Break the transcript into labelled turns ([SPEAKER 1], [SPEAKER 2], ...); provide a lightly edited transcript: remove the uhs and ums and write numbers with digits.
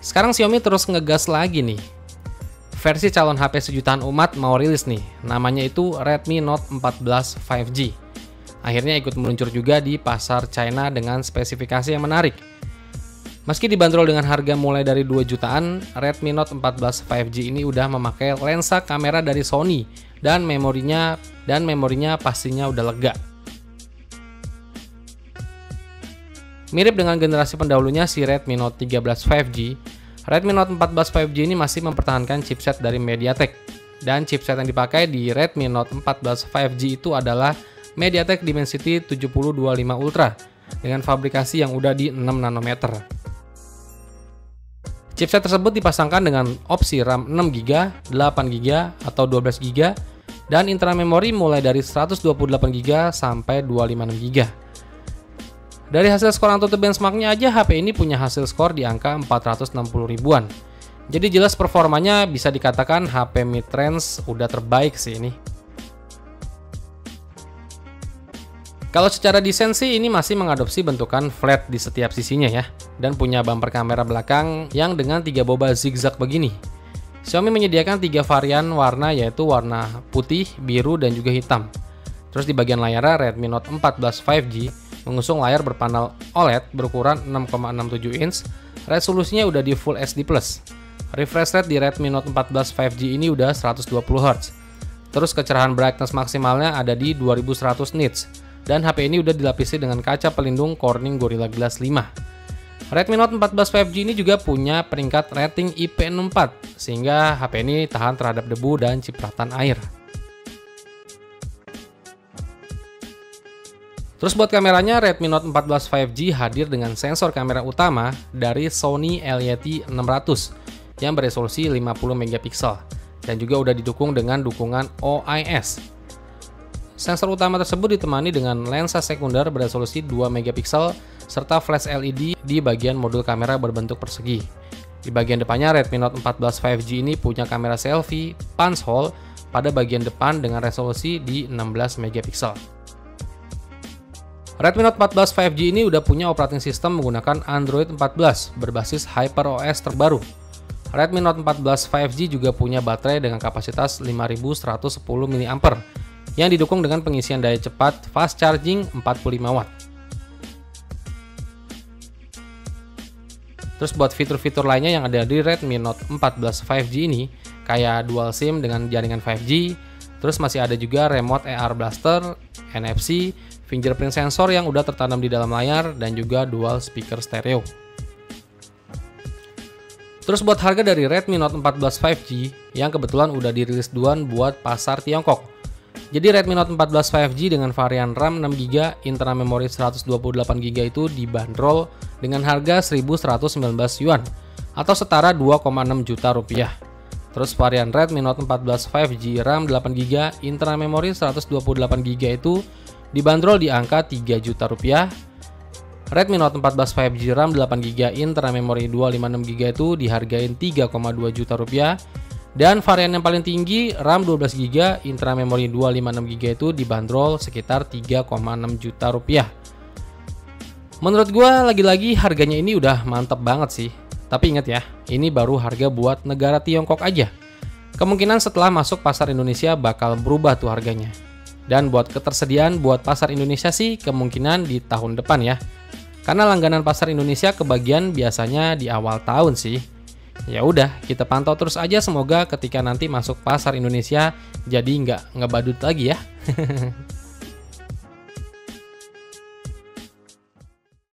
[SPEAKER 1] Sekarang Xiaomi terus ngegas lagi nih. Versi calon HP sejutaan umat mau rilis nih, namanya itu Redmi Note 14 5G. Akhirnya ikut meluncur juga di pasar China dengan spesifikasi yang menarik. Meski dibanderol dengan harga mulai dari 2 jutaan, Redmi Note 14 5G ini udah memakai lensa kamera dari Sony dan memorinya pastinya udah lega. Mirip dengan generasi pendahulunya si Redmi Note 13 5G, Redmi Note 14 5G ini masih mempertahankan chipset dari MediaTek. Dan chipset yang dipakai di Redmi Note 14 5G itu adalah MediaTek Dimensity 7025 Ultra dengan fabrikasi yang udah di 6 nanometer. Chipset tersebut dipasangkan dengan opsi RAM 6GB, 8GB, atau 12GB, dan internal memori mulai dari 128GB sampai 256GB. Dari hasil skor AnTuTu benchmarknya aja, HP ini punya hasil skor di angka 460 ribuan. Jadi jelas performanya bisa dikatakan HP mid-range udah terbaik sih ini. Kalau secara desain sih ini masih mengadopsi bentukan flat di setiap sisinya ya, dan punya bumper kamera belakang yang dengan 3 boba zigzag begini. Xiaomi menyediakan 3 varian warna, yaitu warna putih, biru, dan juga hitam. Terus di bagian layarnya Redmi Note 14 5G mengusung layar berpanel OLED berukuran 6,67 inch, resolusinya udah di Full HD+. Refresh rate di Redmi Note 14 5G ini udah 120Hz. Terus kecerahan brightness maksimalnya ada di 2100 nits. Dan HP ini udah dilapisi dengan kaca pelindung Corning Gorilla Glass 5. Redmi Note 14 5G ini juga punya peringkat rating IP64, sehingga HP ini tahan terhadap debu dan cipratan air. Terus buat kameranya, Redmi Note 14 5G hadir dengan sensor kamera utama dari Sony LYT 600 yang beresolusi 50 MP dan juga udah didukung dengan dukungan OIS. Sensor utama tersebut ditemani dengan lensa sekunder beresolusi 2 MP serta flash LED di bagian modul kamera berbentuk persegi. Di bagian depannya, Redmi Note 14 5G ini punya kamera selfie punch hole pada bagian depan dengan resolusi di 16 MP. Redmi Note 14 5G ini udah punya operating system menggunakan Android 14 berbasis HyperOS terbaru. Redmi Note 14 5G juga punya baterai dengan kapasitas 5110 mAh yang didukung dengan pengisian daya cepat fast charging 45 Watt. Terus buat fitur-fitur lainnya yang ada di Redmi Note 14 5G ini, kayak dual SIM dengan jaringan 5G, terus masih ada juga remote AR blaster, NFC, fingerprint sensor yang udah tertanam di dalam layar, dan juga dual speaker stereo. Terus buat harga dari Redmi Note 14 5G yang kebetulan udah dirilis duluan buat pasar Tiongkok. Jadi Redmi Note 14 5G dengan varian RAM 6GB, internal memori 128GB itu dibanderol dengan harga 1.119 yuan atau setara 2,6 juta rupiah. Terus varian Redmi Note 14 5G RAM 8GB, internal memori 128GB itu dibanderol di angka 3 juta rupiah. Redmi Note 14 5G RAM 8GB, internal memori 256GB itu dihargain 3,2 juta rupiah. Dan varian yang paling tinggi RAM 12GB, internal memori 256GB itu dibanderol sekitar 3,6 juta rupiah. Menurut gua lagi-lagi harganya ini udah mantep banget sih. Tapi ingat ya, ini baru harga buat negara Tiongkok aja. Kemungkinan setelah masuk pasar Indonesia bakal berubah tuh harganya. Dan buat ketersediaan buat pasar Indonesia sih kemungkinan di tahun depan ya. Karena langganan pasar Indonesia kebagian biasanya di awal tahun sih. Ya udah, kita pantau terus aja, semoga ketika nanti masuk pasar Indonesia jadi nggak ngebadut lagi ya.